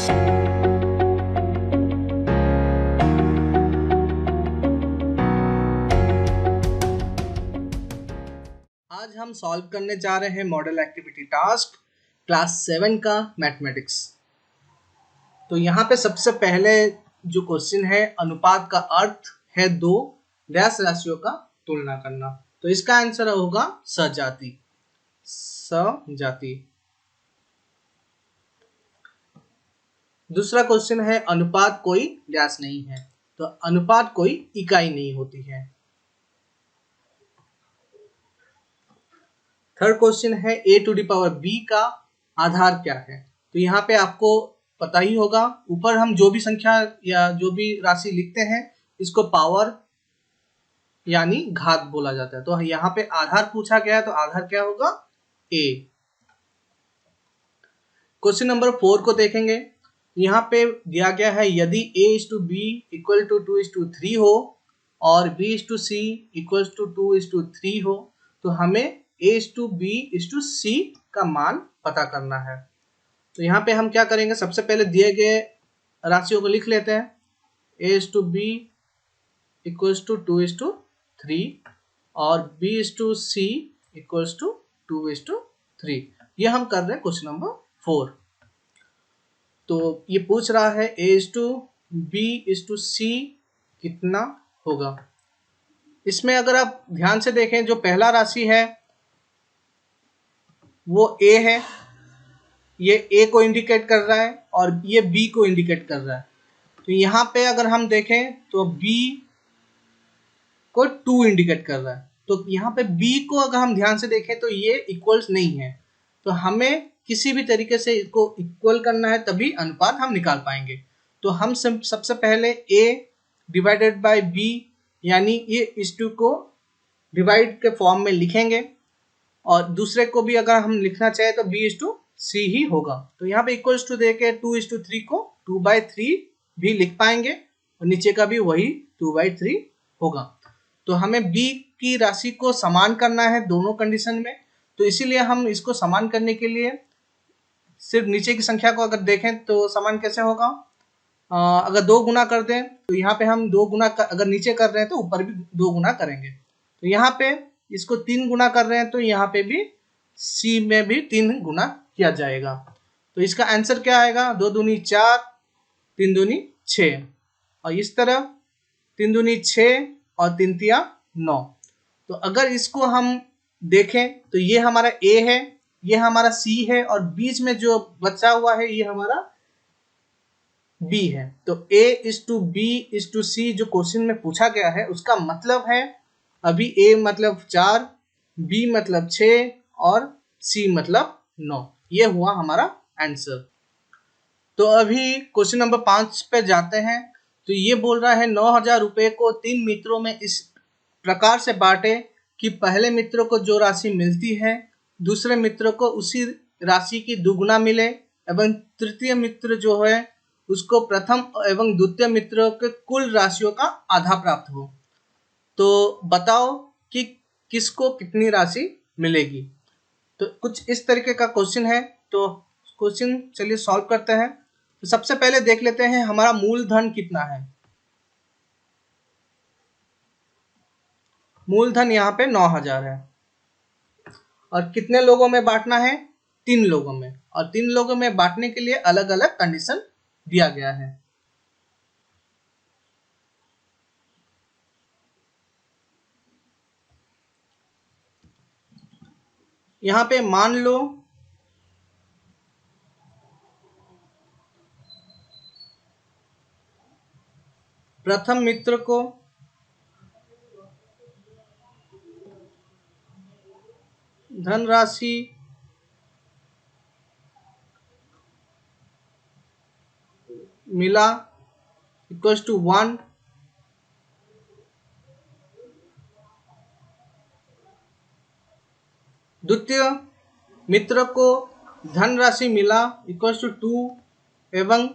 आज हम सॉल्व करने जा रहे हैं मॉडल एक्टिविटी टास्क क्लास 7 का मैथमेटिक्स। तो यहाँ पे सबसे पहले जो क्वेश्चन है, अनुपात का अर्थ है दो डैश राशियों का तुलना करना। तो इसका आंसर होगा सजाती। सजाती। दूसरा क्वेश्चन है अनुपात कोई डैश नहीं है। तो अनुपात कोई इकाई नहीं होती है। थर्ड क्वेश्चन है a to the power b का आधार क्या है। तो यहाँ पे आपको पता ही होगा, ऊपर हम जो भी संख्या या जो भी राशि लिखते हैं इसको पावर यानी घात बोला जाता है। तो यहाँ पे आधार पूछा गया है, तो आधार क्या होगा? a। क्वेश्चन नंबर 4 को देखेंगे। यहाँ पे दिया गया है यदि a/b इक्वल टू 2:3 हो और b/c इक्वल टू 2:3 हो तो हमें a/b/c का मान पता करना है। तो यहाँ पे हम क्या करेंगे, सबसे पहले दिए गए राशियों को लिख लेते हैं। a/b इक्वल्स टू 2:3 और b/c इक्वल्स टू 2:3। ये हम कर रहे हैं क्वेश्चन नंबर 4। तो ये पूछ रहा है a/b/c कितना होगा। इसमें अगर आप ध्यान से देखें, जो पहला राशि है वो a है, ये a को इंडिकेट कर रहा है और ये b को इंडिकेट कर रहा है। तो यहाँ पे अगर हम देखें तो b को 2 इंडिकेट कर रहा है। तो यहाँ पे b को अगर हम ध्यान से देखें तो ये इक्वल्स नहीं है। तो हमें किसी भी तरीके से इसको इक्वल करना है, तभी अनुपात हम निकाल पाएंगे। तो हम सबसे पहले a डिवाइडेड बाय b यानी ये इस टू को डिवाइड के फॉर्म में लिखेंगे और दूसरे को भी अगर हम लिखना चाहे तो b/c ही होगा। तो यहाँ पे इक्वल्स टू देके 2:3 को 2/3 भी लिख पाएंगे और नीचे का भी वही 2/3 होगा। तो हमें b की राशि को समान करना है दोनों कंडीशन में। तो इसीलिए हम इसको समान करने के लिए सिर्फ नीचे की संख्या को अगर देखें तो समान कैसे होगा, अगर 2 गुना कर दें तो यहाँ पे हम 2 गुना अगर नीचे कर रहे हैं तो ऊपर भी 2 गुना करेंगे। तो यहाँ पे इसको 3 गुना कर रहे हैं तो यहाँ पे भी c में भी 3 गुना किया जाएगा। तो इसका आंसर क्या आएगा? 2 दूनी 4, 3 दूनी 6 और इस तरह 3 दूनी 6 और 3 तिया 9। तो अगर इसको हम देखें तो ये हमारा a है, ये हमारा c है और बीच में जो बचा हुआ है ये हमारा b है। तो a/b/c जो क्वेश्चन में पूछा गया है उसका मतलब है, अभी a मतलब 4, b मतलब 6 और c मतलब 9। ये हुआ हमारा आंसर। तो अभी क्वेश्चन नंबर 5 पे जाते हैं। तो ये बोल रहा है 9,000 रुपए को 3 मित्रों में इस प्रकार से बांटे कि पहले मित्र को जो राशि मिलती है दूसरे मित्र को उसी राशि की दुगुना मिले एवं तृतीय मित्र जो है उसको प्रथम एवं द्वितीय मित्रों के कुल राशियों का आधा प्राप्त हो। तो बताओ कि किसको कितनी राशि मिलेगी। तो कुछ इस तरीके का क्वेश्चन है। तो क्वेश्चन चलिए सॉल्व करते हैं। तो सबसे पहले देख लेते हैं हमारा मूलधन कितना है। मूलधन यहाँ पे 9,000 है और कितने लोगों में बांटना है? 3 लोगों में। और 3 लोगों में बांटने के लिए अलग अलग कंडीशन दिया गया है। यहाँ पे मान लो प्रथम मित्र को धनराशि मिला इक्वल्स टू 1। द्वितीय मित्र को धनराशि मिला इक्वल्स टू 2 एवं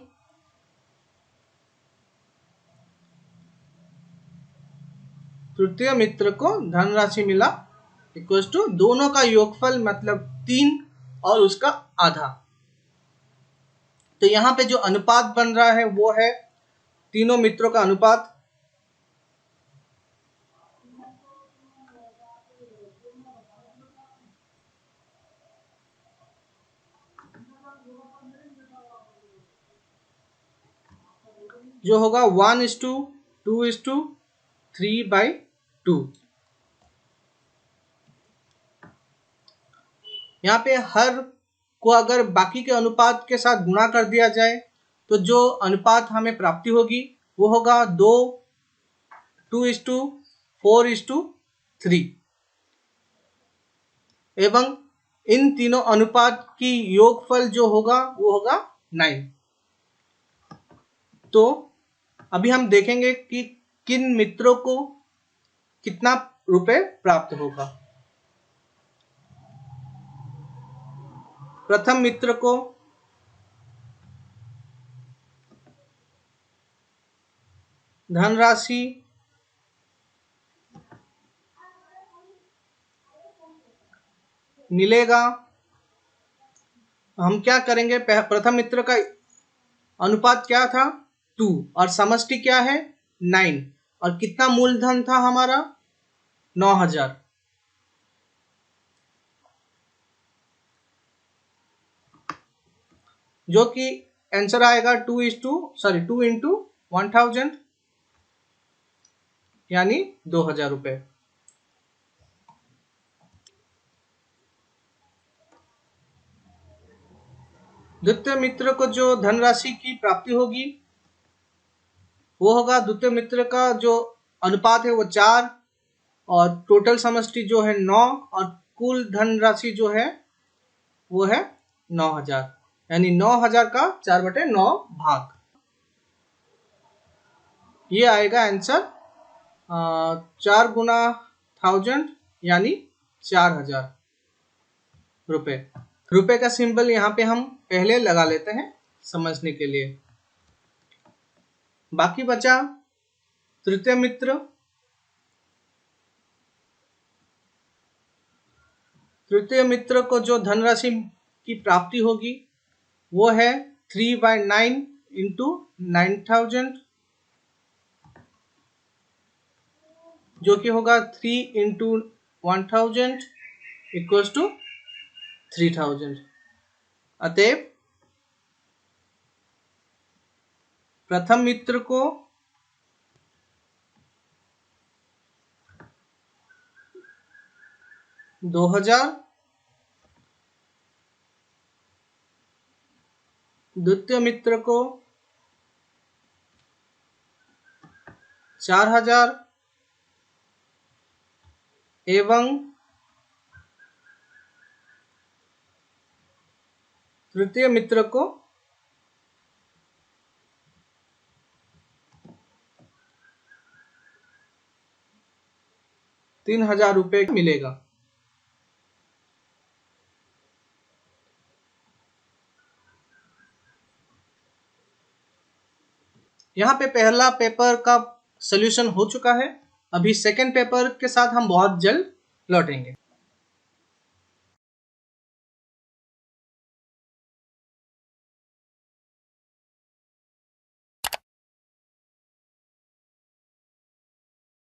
तृतीय मित्र को धनराशि मिला इक्वल्स टू दोनों का योगफल मतलब 3 और उसका आधा। तो यहाँ पे जो अनुपात बन रहा है वो है तीनों मित्रों का अनुपात, जो होगा 1:2:3/2। यहाँ पे हर को अगर बाकी के अनुपात के साथ गुणा कर दिया जाए तो जो अनुपात हमें प्राप्ति होगी वो होगा 2:4:3 एवं इन तीनों अनुपात की योगफल जो होगा वो होगा 9। तो अभी हम देखेंगे कि किन मित्रों को कितना रुपए प्राप्त होगा। प्रथम मित्र को धनराशि मिलेगा। हम क्या करेंगे, प्रथम मित्र का अनुपात क्या था 2 और समष्टि क्या है 9 और कितना मूलधन था हमारा 9000। जो कि आंसर आएगा 2 इंटू 1000 यानी 2000 रुपए। द्वितीय मित्र को जो धनराशि की प्राप्ति होगी वो होगा, द्वितीय मित्र का जो अनुपात है वो 4 और टोटल समष्टि जो है 9 और कुल धनराशि जो है वो है 9000 यानी 9000 का 4/9 भाग। ये आएगा आंसर 4 गुना 1000 यानी 4000 रुपए। रुपए का सिंबल यहाँ पे हम पहले लगा लेते हैं समझने के लिए। बाकी बचा तृतीय मित्र। तृतीय मित्र को जो धनराशि की प्राप्ति होगी वो है 3/9 इंटू 9000 जो कि होगा 3 इंटू 1000 इक्वल्स टू 3000। अतएव प्रथम मित्र को 2000, द्वितीय मित्र को 4000 एवं तृतीय मित्र को 3000 रुपए मिलेगा। यहाँ पे पहला पेपर का सॉल्यूशन हो चुका है। अभी सेकंड पेपर के साथ हम बहुत जल्द लौटेंगे।